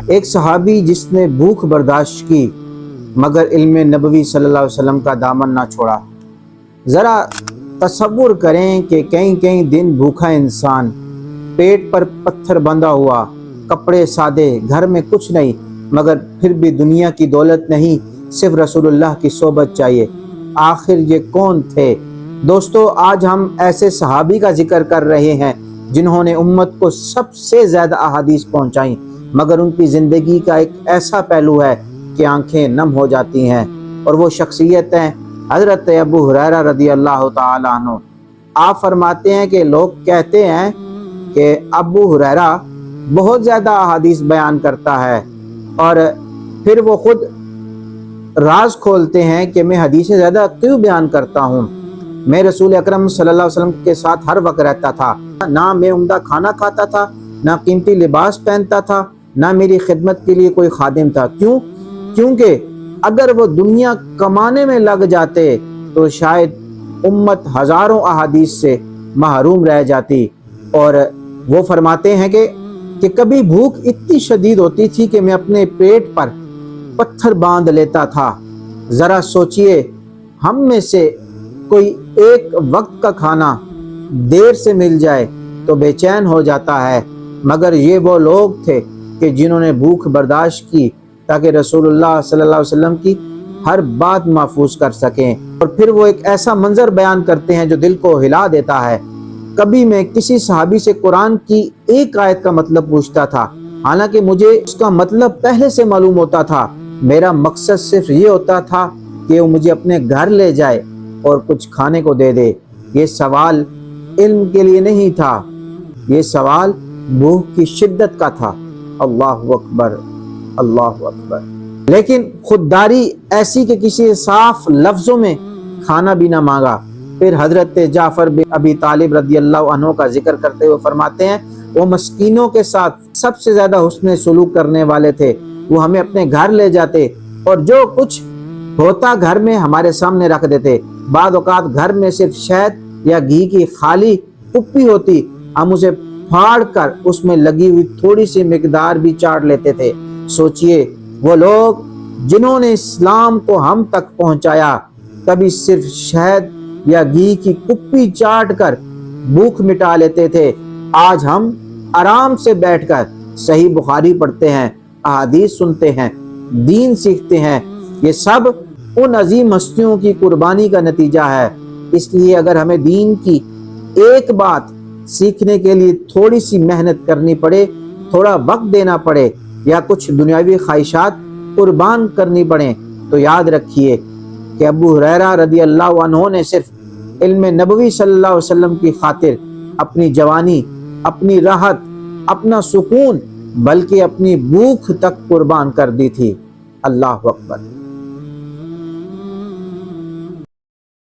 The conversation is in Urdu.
ایک صحابی جس نے بھوک برداشت کی مگر علم نبوی صلی اللہ علیہ وسلم کا دامن نہ چھوڑا۔ ذرا تصور کریں کہ کئی کئی دن بھوکا انسان، پیٹ پر پتھر بندھا ہوا، کپڑے سادے، گھر میں کچھ نہیں، مگر پھر بھی دنیا کی دولت نہیں، صرف رسول اللہ کی صحبت چاہیے۔ آخر یہ کون تھے؟ دوستو، آج ہم ایسے صحابی کا ذکر کر رہے ہیں جنہوں نے امت کو سب سے زیادہ احادیث پہنچائیں، مگر ان کی زندگی کا ایک ایسا پہلو ہے کہ آنکھیں نم ہو جاتی ہیں، اور وہ شخصیت ہیں حضرت ابو ہریرہ رضی اللہ تعالی عنہ۔ آپ فرماتے ہیں کہ لوگ کہتے ہیں کہ ابو ہریرہ بہت زیادہ احادیث بیان کرتا ہے، اور پھر وہ خود راز کھولتے ہیں کہ میں حدیثیں زیادہ کیوں بیان کرتا ہوں؟ میں رسول اکرم صلی اللہ علیہ وسلم کے ساتھ ہر وقت رہتا تھا، نہ میں عمدہ کھانا کھاتا تھا، نہ قیمتی لباس پہنتا تھا، نہ میری خدمت کے لیے کوئی خادم تھا۔ کیوں؟ کیونکہ اگر وہ دنیا کمانے میں لگ جاتے تو شاید امت ہزاروں احادیث سے محروم رہ جاتی۔ اور وہ فرماتے ہیں کہ کبھی بھوک اتنی شدید ہوتی تھی کہ میں اپنے پیٹ پر پتھر باندھ لیتا تھا۔ ذرا سوچئے، ہم میں سے کوئی ایک وقت کا کھانا دیر سے مل جائے تو بے چین ہو جاتا ہے، مگر یہ وہ لوگ تھے کہ جنہوں نے بھوک برداشت کی تاکہ رسول اللہ صلی اللہ علیہ وسلم کی ہر بات محفوظ کر سکیں۔ اور پھر وہ ایک ایسا منظر بیان کرتے ہیں جو دل کو ہلا دیتا ہے۔ کبھی میں کسی صحابی سے قرآن کی ایک آیت کا مطلب پوچھتا تھا، حالانکہ مجھے اس کا مطلب پہلے سے معلوم ہوتا تھا۔ میرا مقصد صرف یہ ہوتا تھا کہ وہ مجھے اپنے گھر لے جائے اور کچھ کھانے کو دے دے۔ یہ سوال علم کے لیے نہیں تھا، یہ سوال بھوک کی شدت کا تھا۔ اللہ اکبر، اللہ اکبر۔ لیکن خودداری ایسی کہ کسی صاف لفظوں میں کھانا بھی نہ مانگا۔ پھر حضرت جعفر بن ابی طالب رضی اللہ عنہ کا ذکر کرتے ہوئے فرماتے ہیں، وہ مسکینوں کے ساتھ سب سے زیادہ حسن سلوک کرنے والے تھے۔ وہ ہمیں اپنے گھر لے جاتے اور جو کچھ ہوتا گھر میں ہمارے سامنے رکھ دیتے۔ بعض اوقات گھر میں صرف شہد یا گھی کی خالی کپی ہوتی، ہم اسے پھاڑ کر اس میں لگی ہوئی تھوڑی سی مقدار بھی چاٹ لیتے تھے۔ سوچئے، وہ لوگ جنہوں نے اسلام کو ہم تک پہنچایا کبھی صرف شہد یا گھی کی کپی چاٹ کر بھوک مٹا لیتے تھے۔ آج ہم آرام سے بیٹھ کر صحیح بخاری پڑھتے ہیں، احادیث سنتے ہیں، دین سیکھتے ہیں۔ یہ سب ان عظیم ہستیوں کی قربانی کا نتیجہ ہے۔ اس لیے اگر ہمیں دین کی ایک بات سیکھنے کے لیے تھوڑی سی محنت کرنی پڑے، تھوڑا وقت دینا پڑے، یا کچھ دنیاوی خواہشات قربان کرنی پڑیں، تو یاد رکھیے کہ ابو ہریرہ رضی اللہ عنہ نے صرف علم نبوی صلی اللہ علیہ وسلم کی خاطر اپنی جوانی، اپنی راحت، اپنا سکون، بلکہ اپنی بھوک تک قربان کر دی تھی۔ اللہ اکبر۔